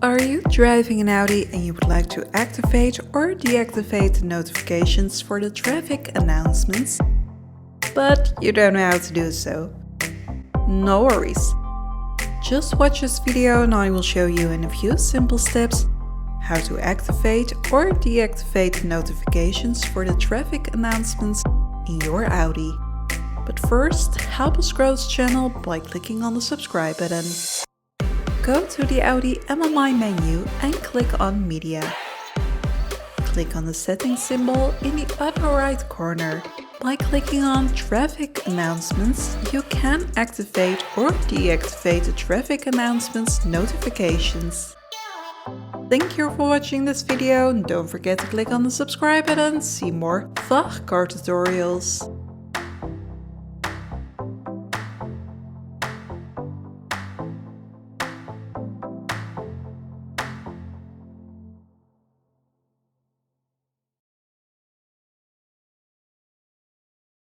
Are you driving an Audi and you would like to activate or deactivate the notifications for the traffic announcements, but you don't know how to do so? No worries. Just watch this video and I will show you in a few simple steps how to activate or deactivate the notifications for the traffic announcements in your Audi. But first, help us grow this channel by clicking on the subscribe button. Go to the Audi MMI menu and click on Media. Click on the settings symbol in the upper right corner. By clicking on Traffic Announcements, you can activate or deactivate the traffic announcements notifications. Thank you for watching this video and don't forget to click on the subscribe button to see more VAG Car Tutorials.